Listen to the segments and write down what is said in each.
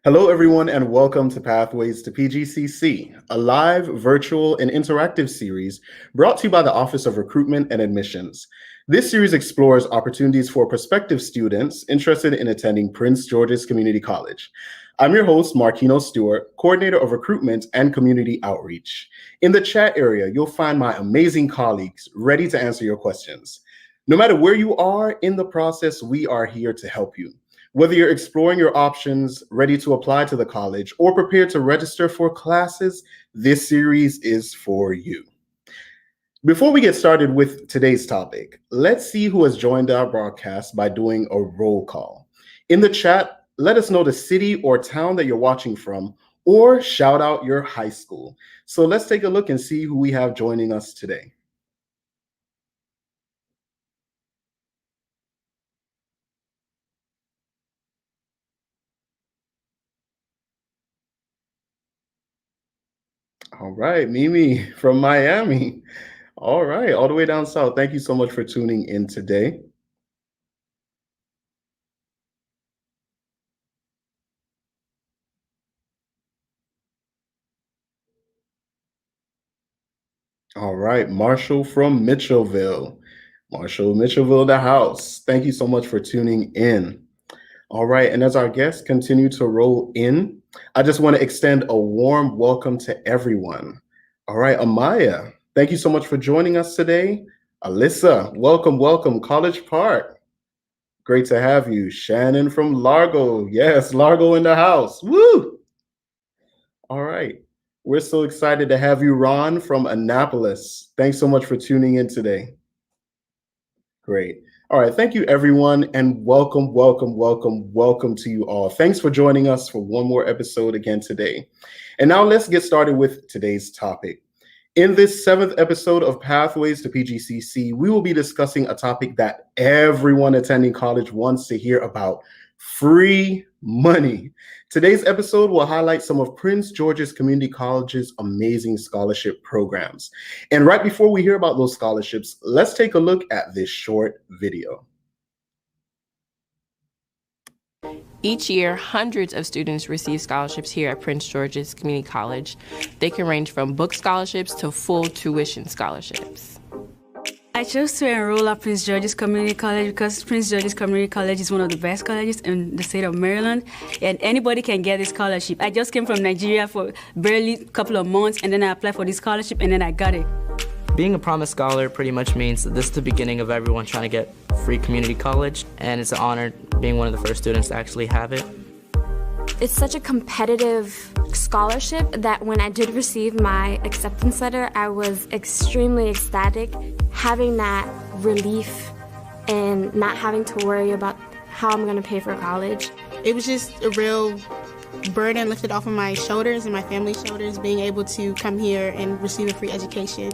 Hello, everyone, and welcome to Pathways to PGCC, a live, virtual, and interactive series brought to you by the Office of Recruitment and Admissions. This series explores opportunities for prospective students interested in attending Prince George's Community College. I'm your host, Marquino Stewart, Coordinator of Recruitment and Community Outreach. In the chat area, you'll find my amazing colleagues ready to answer your questions. No matter where you are in the process, we are here to help you. Whether you're exploring your options, ready to apply to the college, or prepared to register for classes, this series is for you. Before we get started with today's topic, let's see who has joined our broadcast by doing a roll call. In the chat, let us know the city or town that you're watching from, or shout out your high school. So let's take a look and see who we have joining us today. All right, Mimi from Miami. All right, all the way down south. Thank you so much for tuning in today. All right, Marshall from Mitchellville. Marshall, Mitchellville, the house. Thank you so much for tuning in. All right, and as our guests continue to roll in, I just want to extend a warm welcome to everyone. All right, Amaya, thank you so much for joining us today. Alyssa, welcome, College Park. Great to have you. Shannon from Largo. Yes, Largo in the house. Woo! All right. We're so excited to have you, Ron from Annapolis. Thanks so much for tuning in today. Great. All right. Thank you, everyone. And welcome to you all. Thanks for joining us for one more episode again today. And now let's get started with today's topic. In this 7th episode of Pathways to PGCC, we will be discussing a topic that everyone attending college wants to hear about: free money. Today's episode will highlight some of Prince George's Community College's amazing scholarship programs. And right before we hear about those scholarships, let's take a look at this short video. Each year, hundreds of students receive scholarships here at Prince George's Community College. They can range from book scholarships to full tuition scholarships. I chose to enroll at Prince George's Community College because Prince George's Community College is one of the best colleges in the state of Maryland, and anybody can get this scholarship. I just came from Nigeria for barely a couple of months, and then I applied for this scholarship, and then I got it. Being a Promise Scholar pretty much means that this is the beginning of everyone trying to get free community college, and it's an honor being one of the first students to actually have it. It's such a competitive scholarship that when I did receive my acceptance letter, I was extremely ecstatic. Having that relief and not having to worry about how I'm going to pay for college. It was just a real burden lifted off of my shoulders and my family's shoulders, being able to come here and receive a free education.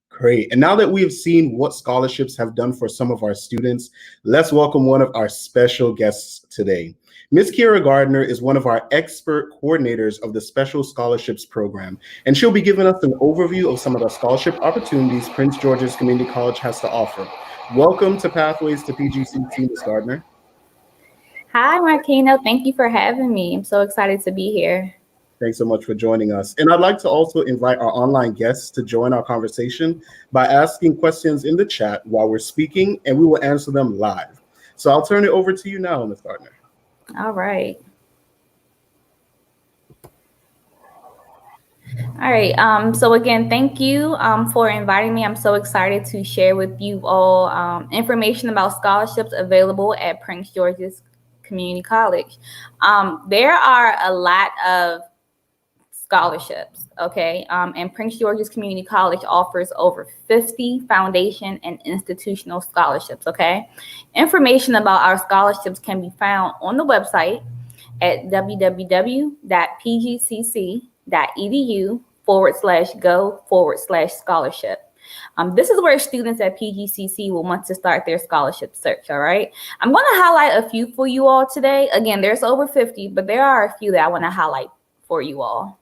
Great. And now that we have seen what scholarships have done for some of our students, let's welcome one of our special guests today. Ms. Kiera Gardner is one of our expert coordinators of the Special Scholarships Program, and she'll be giving us an overview of some of the scholarship opportunities Prince George's Community College has to offer. Welcome to Pathways to PGCC, Ms. Gardner. Hi, Marquino. Thank you for having me. I'm so excited to be here. Thanks so much for joining us. And I'd like to also invite our online guests to join our conversation by asking questions in the chat while we're speaking, and we will answer them live. So I'll turn it over to you now, Ms. Gardner. All right. So again, thank you for inviting me. I'm so excited to share with you all information about scholarships available at Prince George's Community College. There are a lot of scholarships, okay? And Prince George's Community College offers over 50 foundation and institutional scholarships, okay? Information about our scholarships can be found on the website at www.pgcc.edu/go/scholarship. This is where students at PGCC will want to start their scholarship search, all right? I'm going to highlight a few for you all today. Again, there's over 50, but there are a few that I want to highlight for you all.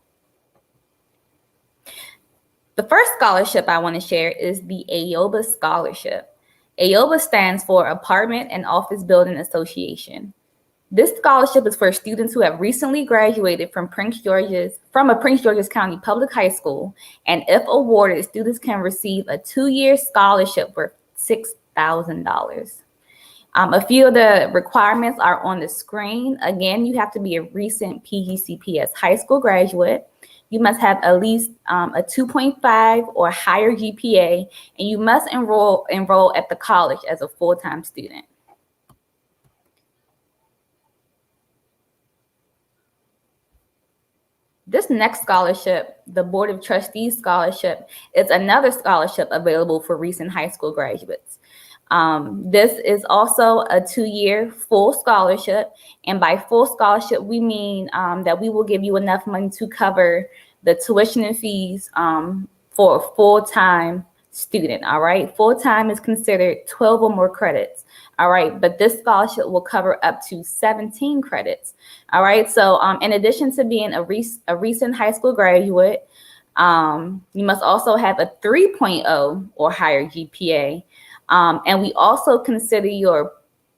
The first scholarship I want to share is the AOBA Scholarship. AOBA stands for Apartment and Office Building Association. This scholarship is for students who have recently graduated from a Prince George's County Public High School, and if awarded, students can receive a 2-year scholarship worth $6,000. A few of the requirements are on the screen. Again, you have to be a recent PGCPS high school graduate. You must have at least a 2.5 or higher GPA, and you must enroll at the college as a full-time student. This next scholarship, the Board of Trustees Scholarship, is another scholarship available for recent high school graduates. This is also a 2-year full scholarship. And by full scholarship, we mean that we will give you enough money to cover the tuition and fees for a full-time student, all right? Full-time is considered 12 or more credits, all right? But this scholarship will cover up to 17 credits, all right? So in addition to being a recent high school graduate, you must also have a 3.0 or higher GPA. And we also consider your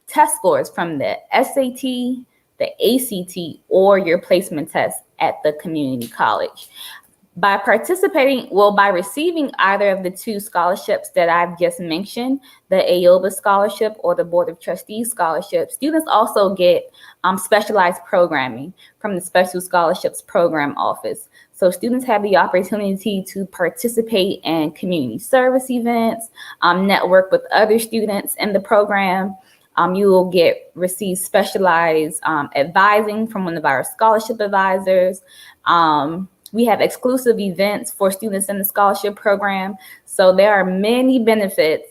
test scores from the SAT, the ACT, or your placement test at the community college. By receiving either of the 2 scholarships that I've just mentioned, the AOBA Scholarship or the Board of Trustees Scholarship, students also get specialized programming from the Special Scholarships Program Office. So students have the opportunity to participate in community service events, network with other students in the program. You will receive specialized advising from one of our scholarship advisors. We have exclusive events for students in the scholarship program. So there are many benefits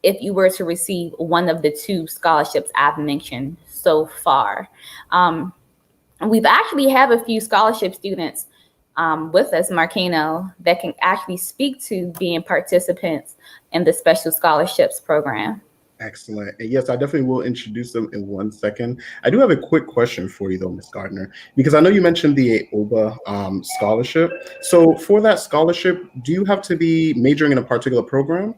if you were to receive one of the 2 scholarships I've mentioned so far. We've actually have a few scholarship students with us, Marquino, that can actually speak to being participants in the Special Scholarships Program. Excellent. And yes, I definitely will introduce them in 1 second. I do have a quick question for you though, Ms. Gardner, because I know you mentioned the AOBA scholarship. So for that scholarship, do you have to be majoring in a particular program?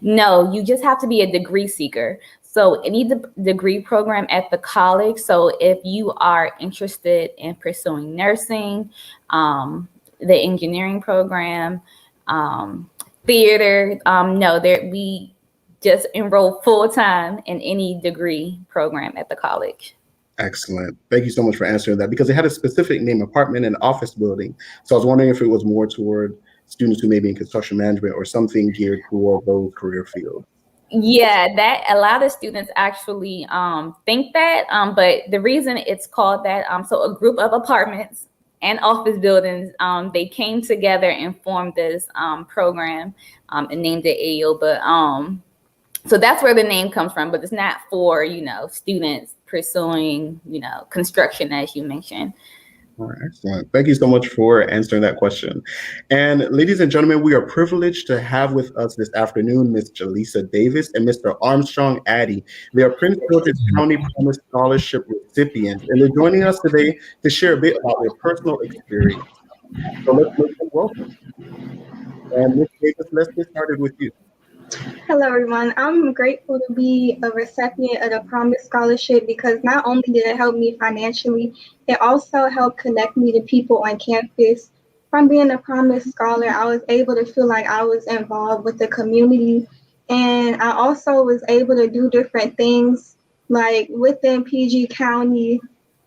No, you just have to be a degree seeker. So any degree program at the college. So if you are interested in pursuing nursing, the engineering program, theater, we just enroll full-time in any degree program at the college. Excellent. Thank you so much for answering that, because it had a specific name, apartment and office building. So I was wondering if it was more toward students who may be in construction management or something geared toward those career fields. Yeah, that a lot of students actually think that, but the reason it's called that, so a group of apartments and office buildings, they came together and formed this program and named it AOBA. So that's where the name comes from, but it's not for, students pursuing, construction, as you mentioned. All right, excellent. Thank you so much for answering that question. And ladies and gentlemen, we are privileged to have with us this afternoon Ms. Jaleesa Davis and Mr. Armstrong Addie. They are Prince George's County Promise Scholarship recipients, and they're joining us today to share a bit about their personal experience. So let's make them welcome. And Ms. Davis, let's get started with you. Hello, everyone. I'm grateful to be a recipient of the Promise Scholarship because not only did it help me financially, it also helped connect me to people on campus. From being a Promise Scholar, I was able to feel like I was involved with the community, and I also was able to do different things like within PG County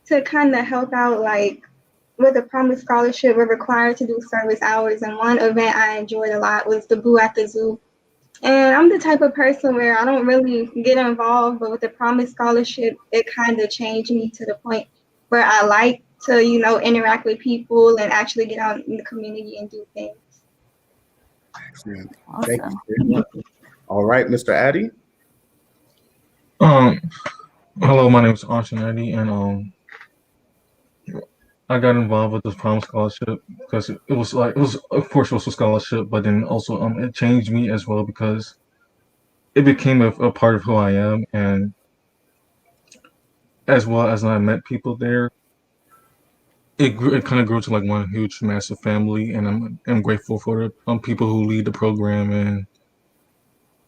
to kind of help out. Like with the Promise Scholarship, we're required to do service hours, and one event I enjoyed a lot was the Boo at the Zoo. And I'm the type of person where I don't really get involved, but with the Promise Scholarship, it kind of changed me to the point where I like to, interact with people and actually get out in the community and do things. Excellent. Awesome. Thank you very much. All right, Mr. Addie. Hello, my name is Armstrong Addie, and I got involved with this Promise Scholarship because it was of course it was a scholarship, but then also it changed me as well because it became a part of who I am, and as well as I met people there, it kind of grew to like one huge massive family, and I'm grateful for the people who lead the program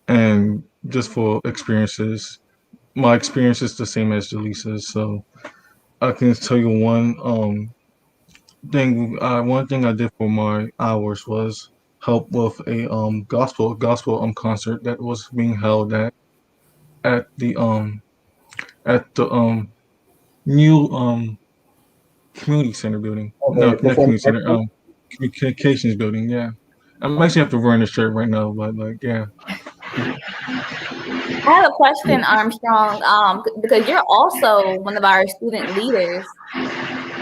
and just for experiences. My experience is the same as Jaleesa's, so I can tell you one thing I did for my hours was help with a gospel concert that was being held at the new community center building. No, Okay, not performing community arts center. center? Communications building. Yeah, I'm actually have to wear the shirt right now, but like, yeah. I have a question, Armstrong, because you're also one of our student leaders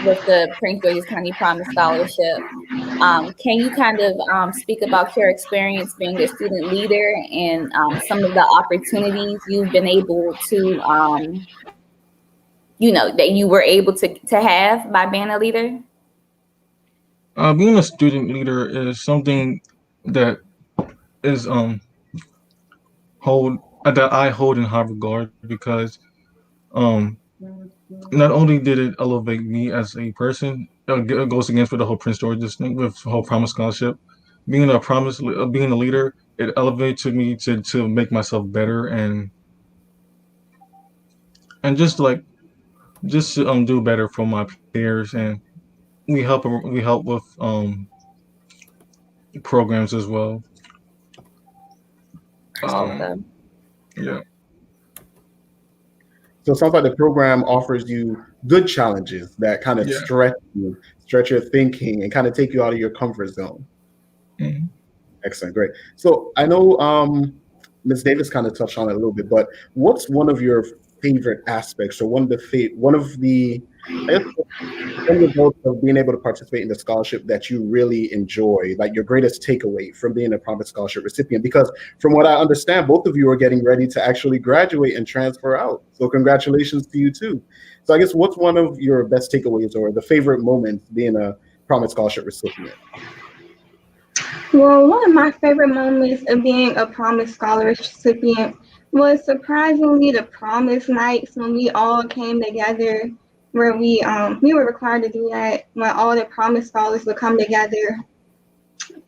with the Prince George's County Promise Scholarship. Can you kind of speak about your experience being a student leader and some of the opportunities you've been able to, that you were able to have by being a leader? Being a student leader is something that is hold that I hold in high regard because um not only did it elevate me as a person, it goes against with the whole Prince George's thing with the whole Promise Scholarship. Being a leader, it elevated me to make myself better and just to do better for my peers, and we help with programs as well. Excellent. Yeah. So it sounds like the program offers you good challenges that kind of Yeah. stretch your thinking, and kind of take you out of your comfort zone. Mhm. Excellent, great. So I know Ms. Davis kind of touched on it a little bit, but what's one of your favorite aspects, or one of the I guess, end result of being able to participate in the scholarship that you really enjoy, like your greatest takeaway from being a Promise Scholarship recipient? Because from what I understand, both of you are getting ready to actually graduate and transfer out. So congratulations to you too. So I guess what's one of your best takeaways or the favorite moments being a Promise Scholarship recipient? Well, one of my favorite moments of being a Promise Scholarship recipient was surprisingly the Promise Nights when we all came together, where we were required to do that when all the Promise Scholars would come together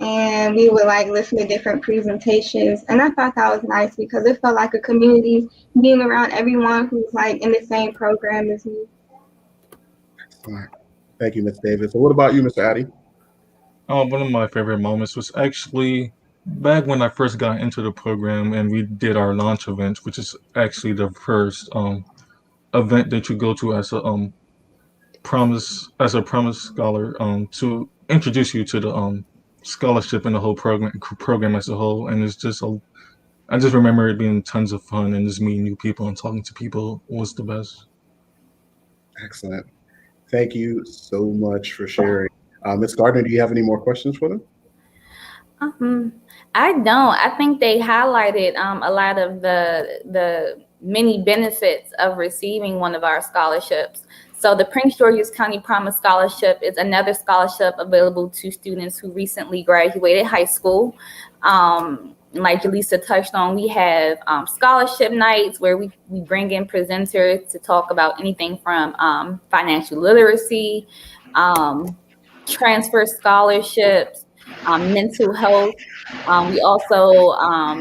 and we would like listen to different presentations. And I thought that was nice because it felt like a community, being around everyone who's like in the same program as me. All right. Thank you, Ms. Davis. So what about you, Mr. Addie? One of my favorite moments was actually back when I first got into the program and we did our launch event, which is actually the first event that you go to as a promise scholar to introduce you to the scholarship and the whole program as a whole. And I just remember it being tons of fun, and just meeting new people and talking to people was the best. Excellent. Thank you so much for sharing. Ms. Gardner, do you have any more questions for them? I don't. I think they highlighted a lot of the many benefits of receiving one of our scholarships. So the Prince George's County Promise Scholarship is another scholarship available to students who recently graduated high school. Like Jaleesa touched on, we have scholarship nights where we bring in presenters to talk about anything from financial literacy, transfer scholarships, mental health. We also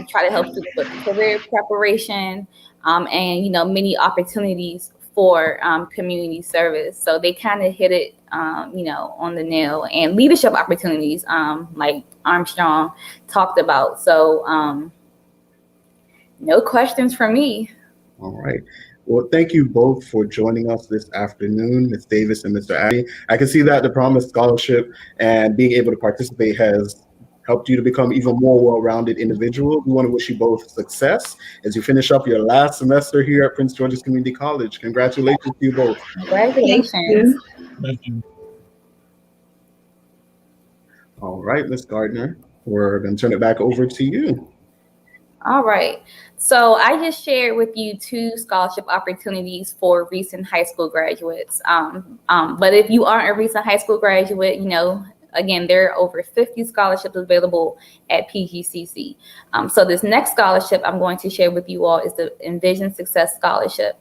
try to help students with career preparation and, many opportunities for community service. So they kind of hit it, on the nail, and leadership opportunities, like Armstrong talked about. So no questions from me. All right. Well, thank you both for joining us this afternoon, Ms. Davis and Mr. Addie. I can see that the Promise Scholarship and being able to participate has helped you to become even more well-rounded individual. We want to wish you both success as you finish up your last semester here at Prince George's Community College. Congratulations to you both. Congratulations. Thank you. All right, Ms. Gardner, we're going to turn it back over to you. All right. So I just shared with you 2 scholarship opportunities for recent high school graduates. But if you aren't a recent high school graduate, again, there are over 50 scholarships available at PGCC. So this next scholarship I'm going to share with you all is the Envision Success Scholarship,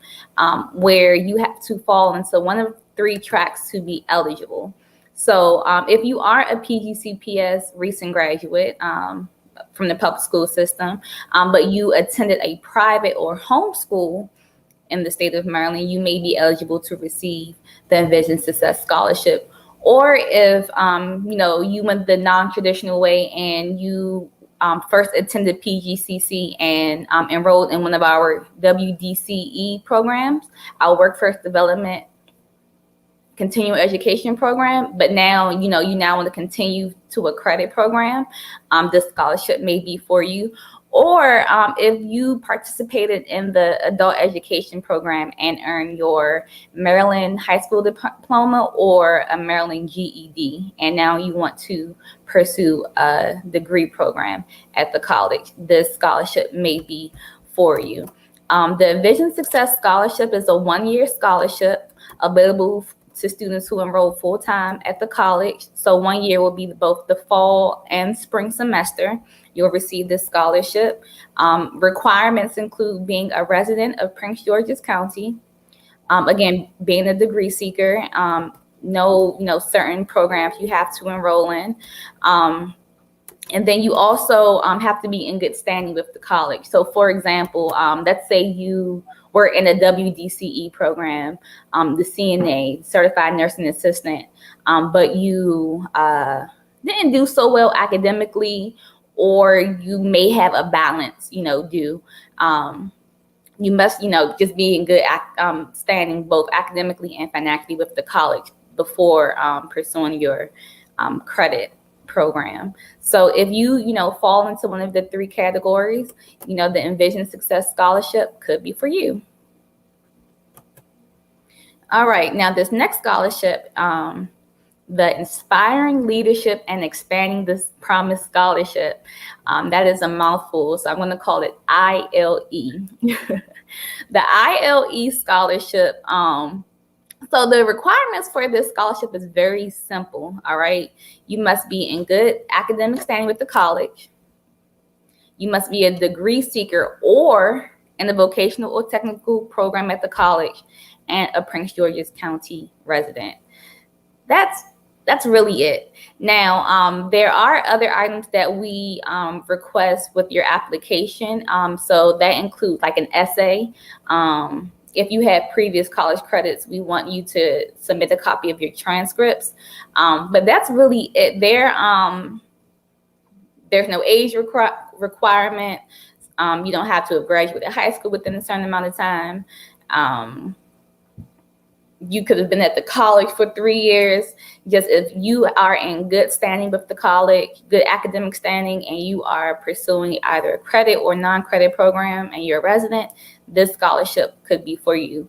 where you have to fall into one of 3 tracks to be eligible. So if you are a PGCPS recent graduate from the public school system, but you attended a private or homeschool in the state of Maryland, you may be eligible to receive the Envision Success Scholarship. Or if you went the non-traditional way and you first attended PGCC and enrolled in one of our WDCE programs, our Workforce Development Continuing Education Program, but now you now want to continue to a credit program, this scholarship may be for you. Or if you participated in the adult education program and earned your Maryland high school diploma or a Maryland GED, and now you want to pursue a degree program at the college, this scholarship may be for you. The Envision Success Scholarship is a 1-year scholarship available to students who enroll full-time at the college. So 1 year will be both the fall and spring semester. You'll receive this scholarship. Requirements include being a resident of Prince George's County, again, being a degree seeker, certain programs you have to enroll in. And then you also have to be in good standing with the college. So for example, let's say you were in a WDCE program, the CNA, Certified Nursing Assistant, but you didn't do so well academically, or you may have a balance, due. You must, just be in good standing both academically and financially with the college before pursuing your credit program. So if you fall into one of the 3 categories, the Envision Success Scholarship could be for you. All right, now this next scholarship, the Inspiring Leadership and Expanding the Promise Scholarship, that is a mouthful, so I'm going to call it ILE. The ILE scholarship, so the requirements for this scholarship is very simple, all right? You must be in good academic standing with the college. You must be a degree seeker or in a vocational or technical program at the college and a Prince George's County resident. That's really it. Now, there are other items that we request with your application. So that includes like an essay. If you have previous college credits, we want you to submit a copy of your transcripts. But that's really it. There's no age requirement. You don't have to have graduated high school within a certain amount of time. You could have been at the college for 3 years. Just if you are in good standing with the college, good academic standing, and you are pursuing either a credit or non-credit program and you're a resident, this scholarship could be for you.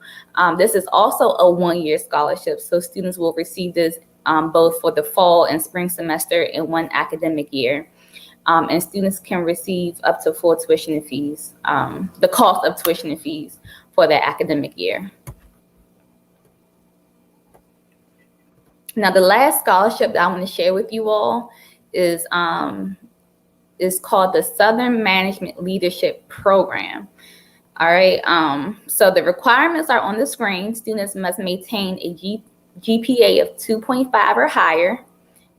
This is also a 1-year scholarship, so students will receive this both for the fall and spring semester in 1 academic year. And students can receive up to full tuition and fees, the cost of tuition and fees for that academic year. Now, the last scholarship that I want to share with you all is called the Southern Management Leadership Program. All right. So the requirements are on the screen. Students must maintain a GPA of 2.5 or higher.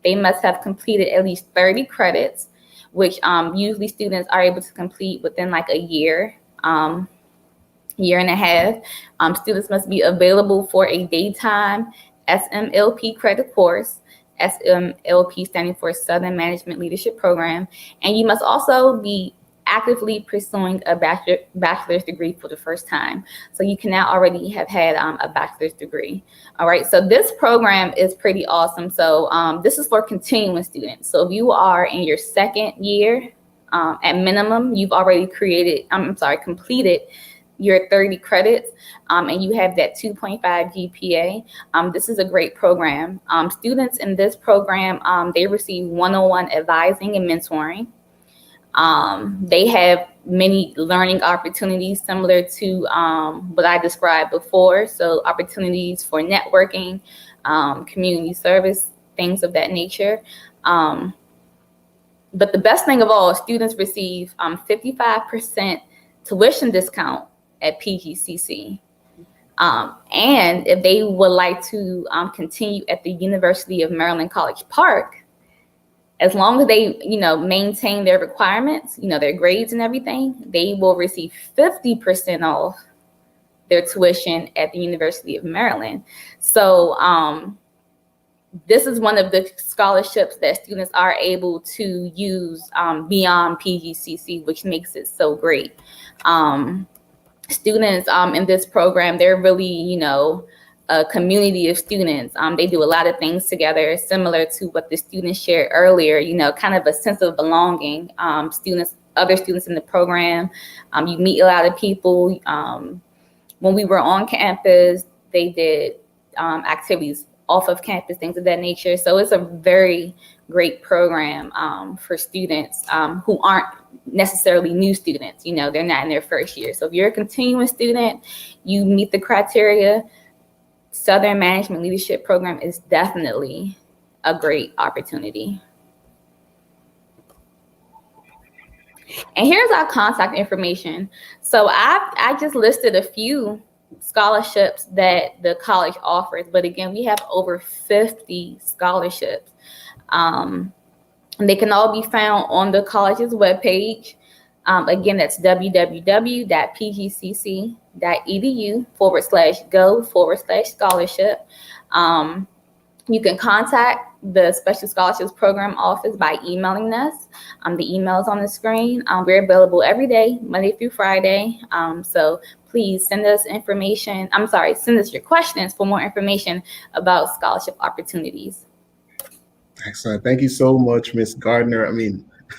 They must have completed at least 30 credits, which usually students are able to complete within like a year, year and a half. Students must be available for a daytime SMLP credit course, SMLP standing for Southern Management Leadership Program. And you must also be actively pursuing a bachelor's degree for the first time. So you can now already have had a bachelor's degree. All right, so this program is pretty awesome. So this is for continuing students. So if you are in your 2nd year, at minimum, you've already completed your 30 credits, and you have that 2.5 GPA. This is a great program. Students in this program, they receive one-on-one advising and mentoring. They have many learning opportunities similar to what I described before. So opportunities for networking, community service, things of that nature. But the best thing of all, students receive 55% tuition discount at PGCC. And if they would like to continue at the University of Maryland College Park, as long as they, maintain their requirements, their grades and everything, they will receive 50% off their tuition at the University of Maryland. So this is one of the scholarships that students are able to use beyond PGCC, which makes it so great. Students in this program, they're really, a community of students. They do a lot of things together, similar to what the students shared earlier, kind of a sense of belonging. Other students in the program, you meet a lot of people. When we were on campus, they did activities off of campus, things of that nature. So it's a very great program for students who aren't necessarily new students. They're not in their first year. So if you're a continuing student, you meet the criteria, Southern Management Leadership Program is definitely a great opportunity. And here's our contact information. So I just listed a few scholarships that the college offers, but again, we have over 50 scholarships. And they can all be found on the college's webpage. Again, that's www.pgcc.edu/go/scholarship. You can contact the Special Scholarships Program Office by emailing us. The email is on the screen. We're available every day, Monday through Friday. So please send us information. Send us your questions for more information about scholarship opportunities. Excellent. Thank you so much, Ms. Gardner.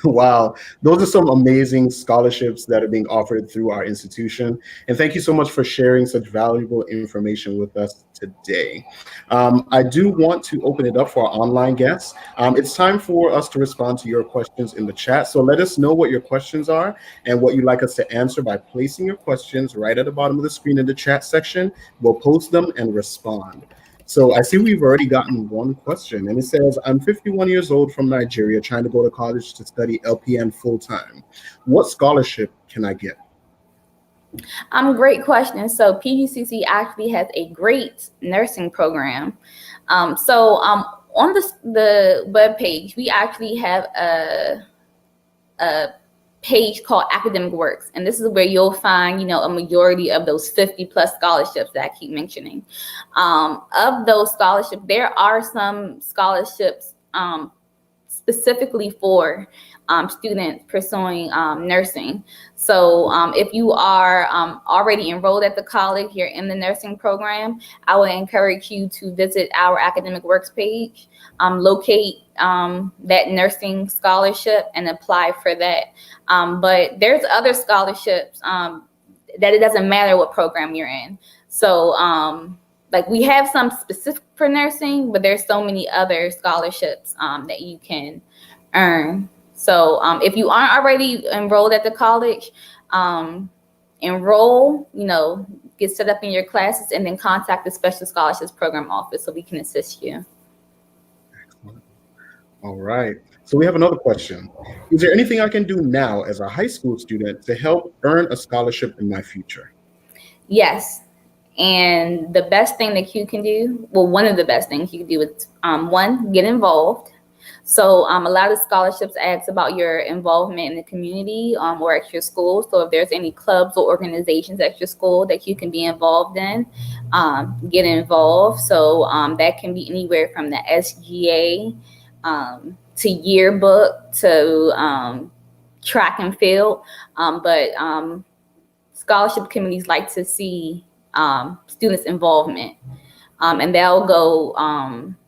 Wow, those are some amazing scholarships that are being offered through our institution. And thank you so much for sharing such valuable information with us today. I do want to open it up for our online guests. It's time for us to respond to your questions in the chat. So let us know what your questions are and what you'd like us to answer by placing your questions right at the bottom of the screen in the chat section. We'll post them and respond. So I see we've already gotten one question, and it says, I'm 51 years old from Nigeria trying to go to college to study LPN full-time. What scholarship can I get? Great question. So PGCC actually has a great nursing program. On the webpage, we actually have a page called Academic Works, and this is where you'll find a majority of those 50 plus scholarships that I keep mentioning. Of those scholarships, there are some scholarships specifically for students pursuing nursing. So if you are already enrolled at the college, you're in the nursing program, I would encourage you to visit our Academic Works page, locate that nursing scholarship and apply for that. But there's other scholarships that it doesn't matter what program you're in. So we have some specific for nursing, but there's so many other scholarships that you can earn. So if you aren't already enrolled at the college, enroll, get set up in your classes, and then contact the Special Scholarships Program Office so we can assist you. Excellent. All right. So we have another question. Is there anything I can do now as a high school student to help earn a scholarship in my future? Yes. And the best thing that you can do, one of the best things you can do is, one, get involved. So a lot of scholarships ask about your involvement in the community or at your school. So if there's any clubs or organizations at your school that you can be involved in, get involved. So that can be anywhere from the SGA to yearbook to track and field. But scholarship committees like to see students' involvement. And they'll go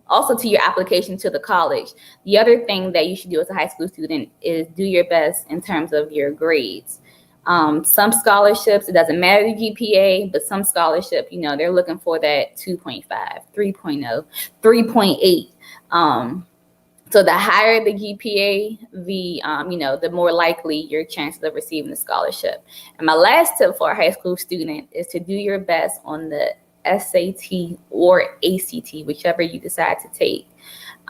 also to your application to the college. The other thing that you should do as a high school student is do your best in terms of your grades. Some scholarships, it doesn't matter the GPA, but some scholarship, they're looking for that 2.5, 3.0, 3.8. So the higher the GPA, the more likely your chances of receiving the scholarship. And my last tip for a high school student is to do your best on the SAT or ACT, whichever you decide to take.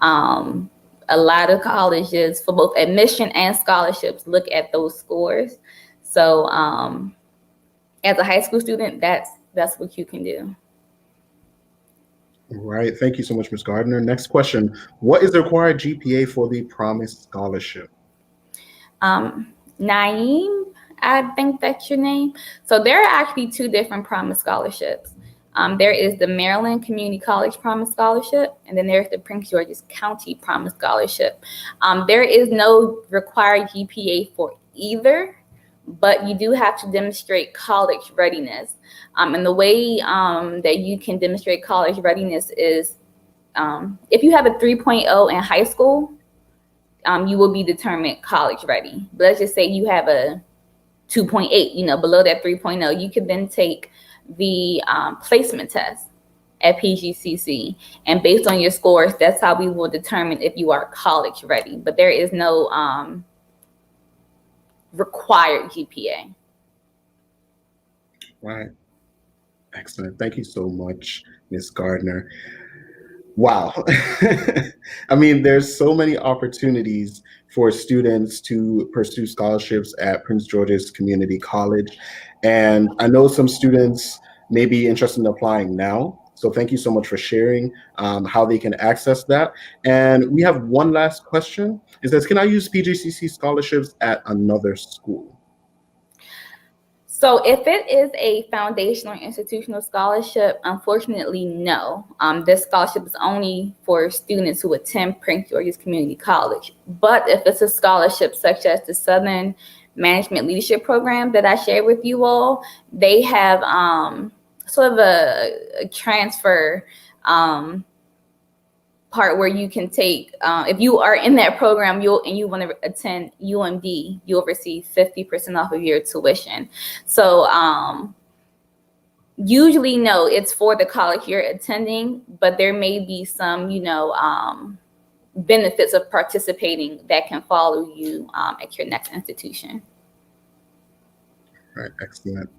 A lot of colleges, for both admission and scholarships, look at those scores. So as a high school student, that's that's what you can do. All right. Thank you so much, Ms. Gardner. Next question. What is the required GPA for the Promise Scholarship? Naeem, I think that's your name. So there are actually two different Promise Scholarships. There is the Maryland Community College Promise Scholarship, and then there's the Prince George's County Promise Scholarship. There is no required GPA for either, but you do have to demonstrate college readiness. And the way that you can demonstrate college readiness is if you have a 3.0 in high school, you will be determined college ready. But let's just say you have a 2.8, below that 3.0, you can then take the placement test at PGCC. And based on your scores, that's how we will determine if you are college ready. But there is no required GPA. Right. Excellent. Thank you so much, Ms. Gardner. Wow. I mean, there's so many opportunities for students to pursue scholarships at Prince George's Community College. And I know some students may be interested in applying now. So thank you so much for sharing how they can access that. And we have one last question. It says, can I use PGCC scholarships at another school? So if it is a foundational or institutional scholarship, unfortunately, no. This scholarship is only for students who attend Prince George's Community College. But if it's a scholarship such as the Southern Management Leadership Program that I shared with you all, they have sort of a transfer part where you can take, if you are in that program and you want to attend UMD, you'll receive 50% off of your tuition. So usually, no, it's for the college you're attending, but there may be some, benefits of participating that can follow you at your next institution. All right, excellent.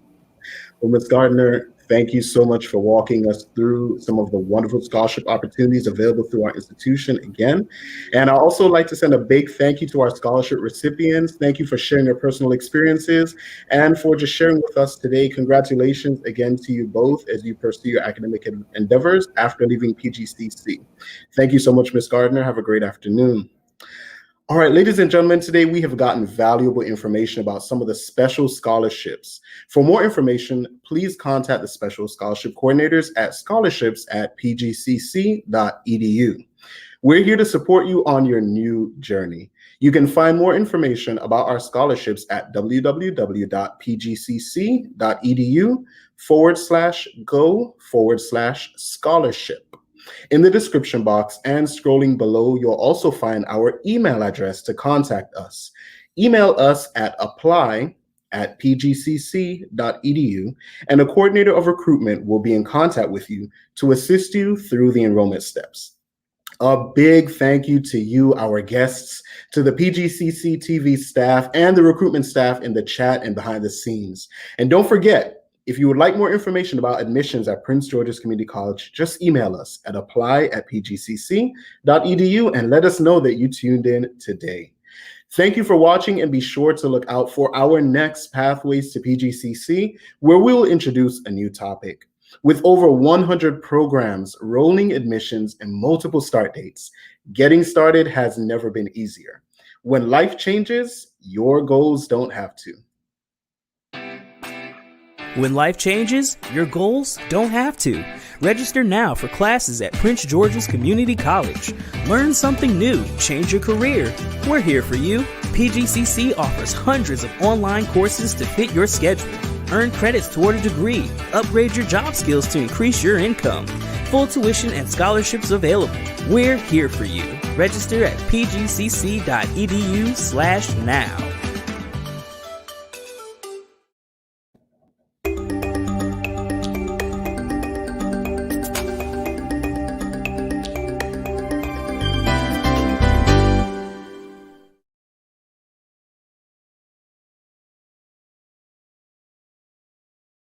Well, Ms. Gardner, thank you so much for walking us through some of the wonderful scholarship opportunities available through our institution again. And I'd also like to send a big thank you to our scholarship recipients. Thank you for sharing your personal experiences and for just sharing with us today. Congratulations again to you both as you pursue your academic endeavors after leaving PGCC. Thank you so much, Ms. Gardner. Have a great afternoon. All right, ladies and gentlemen, today we have gotten valuable information about some of the special scholarships. For more information, please contact the special scholarship coordinators at scholarships@pgcc.edu. We're here to support you on your new journey. You can find more information about our scholarships at www.pgcc.edu/go/scholarship. In the description box and scrolling below, you'll also find our email address to contact us. Email us at apply@pgcc.edu, and a coordinator of recruitment will be in contact with you to assist you through the enrollment steps. A big thank you to you, our guests, to the PGCC TV staff and the recruitment staff in the chat and behind the scenes. And don't forget, if you would like more information about admissions at Prince George's Community College, just email us at apply@pgcc.edu and let us know that you tuned in today. Thank you for watching, and be sure to look out for our next Pathways to PGCC, where we will introduce a new topic. With over 100 programs, rolling admissions, and multiple start dates, getting started has never been easier. When life changes, your goals don't have to. When life changes, your goals don't have to. Register now for classes at Prince George's Community College. Learn something new, change your career. We're here for you. PGCC offers hundreds of online courses to fit your schedule. Earn credits toward a degree. Upgrade your job skills to increase your income. Full tuition and scholarships available. We're here for you. Register at pgcc.edu/now.